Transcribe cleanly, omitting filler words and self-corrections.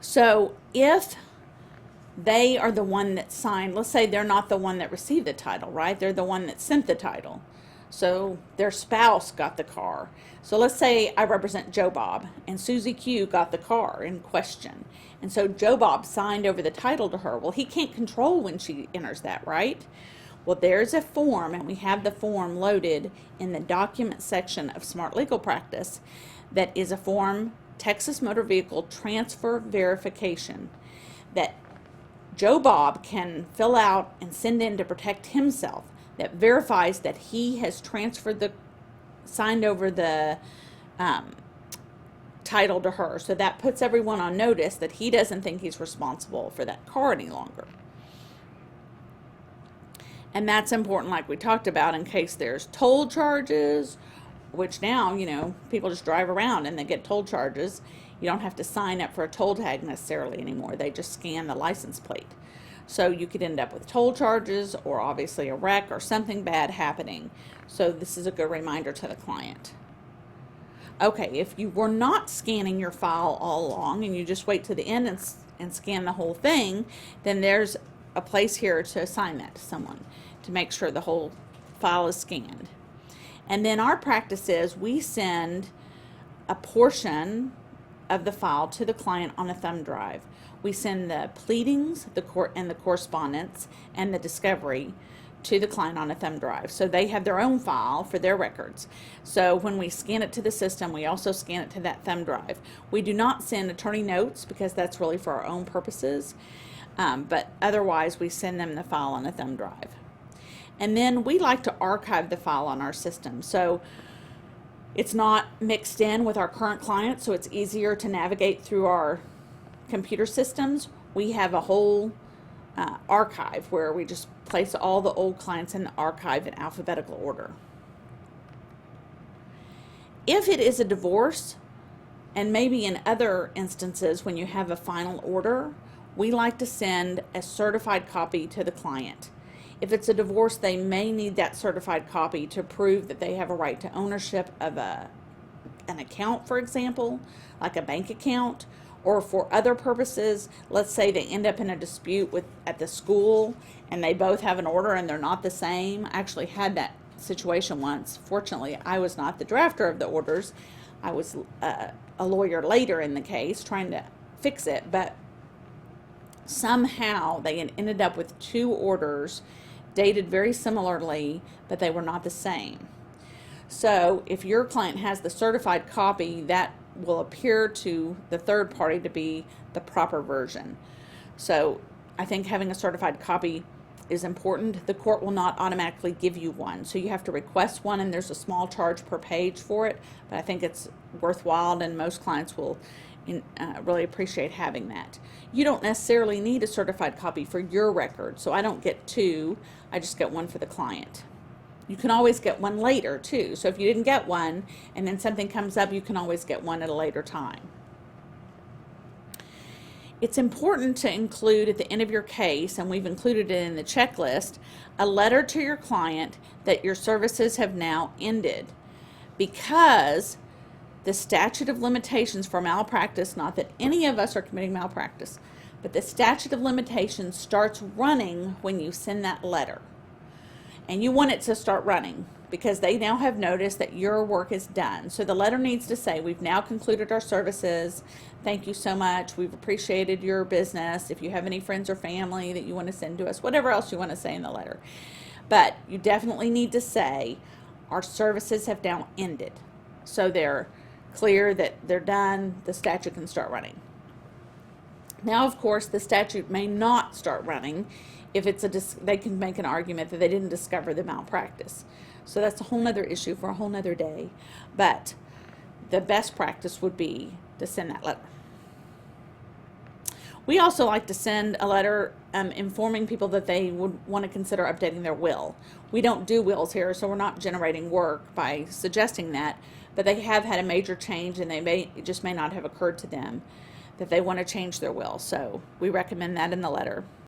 So if they are the one that signed, let's say they're not the one that received the title, right? They're the one that sent the title. So their spouse got the car. So let's say I represent Joe Bob and Susie Q got the car in question. And so Joe Bob signed over the title to her. Well, he can't control when she enters that, right? Well, there's a form, and we have the form loaded in the document section of Smart Legal Practice that is a form, Texas Motor Vehicle Transfer Verification, that Joe Bob can fill out and send in to protect himself, that verifies that he has signed over the title to her. So that puts everyone on notice that he doesn't think he's responsible for that car any longer. And that's important, like we talked about, in case there's toll charges, which now, people just drive around and they get toll charges. You don't have to sign up for a toll tag necessarily anymore. They just scan the license plate. So you could end up with toll charges or obviously a wreck or something bad happening. So this is a good reminder to the client. Okay, if you were not scanning your file all along and you just wait to the end and scan the whole thing, then there's a place here to assign that to someone to make sure the whole file is scanned. And then our practice is we send a portion of the file to the client on a thumb drive. We send the pleadings, the correspondence, and the discovery to the client on a thumb drive. So they have their own file for their records. So when we scan it to the system, we also scan it to that thumb drive. We do not send attorney notes because that's really for our own purposes. But otherwise, we send them the file on a thumb drive. And then we like to archive the file on our system. So it's not mixed in with our current clients, so it's easier to navigate through our computer systems. We have a whole archive where we just place all the old clients in the archive in alphabetical order. If it is a divorce, and maybe in other instances when you have a final order, we like to send a certified copy to the client. If it's a divorce, they may need that certified copy to prove that they have a right to ownership of an account, for example, like a bank account, or for other purposes. Let's say they end up in a dispute at the school and they both have an order and they're not the same. I actually had that situation once. Fortunately, I was not the drafter of the orders. I was a lawyer later in the case trying to fix it, but somehow they had ended up with two orders dated very similarly, but they were not the same. So if your client has the certified copy, that will appear to the third party to be the proper version. So I think having a certified copy is important. The court will not automatically give you one, so you have to request one, and there's a small charge per page for it, but I think it's worthwhile, and most clients will really appreciate having that. You don't necessarily need a certified copy for your record, so I don't get two, I just get one for the client. You can always get one later too, so if you didn't get one and then something comes up, you can always get one at a later time. It's important to include at the end of your case, and we've included it in the checklist, a letter to your client that your services have now ended, because the statute of limitations for malpractice, not that any of us are committing malpractice, but the statute of limitations starts running when you send that letter. And you want it to start running because they now have noticed that your work is done. So the letter needs to say, we've now concluded our services. Thank you so much. We've appreciated your business. If you have any friends or family that you want to send to us, whatever else you want to say in the letter. But you definitely need to say, our services have now ended. So they're clear that they're done, the statute can start running. Now, of course, the statute may not start running if they can make an argument that they didn't discover the malpractice. So that's a whole nother issue for a whole nother day. But the best practice would be to send that letter. We also like to send a letter informing people that they would want to consider updating their will. We don't do wills here, so we're not generating work by suggesting that, but they have had a major change and it just may not have occurred to them that they want to change their will. So we recommend that in the letter.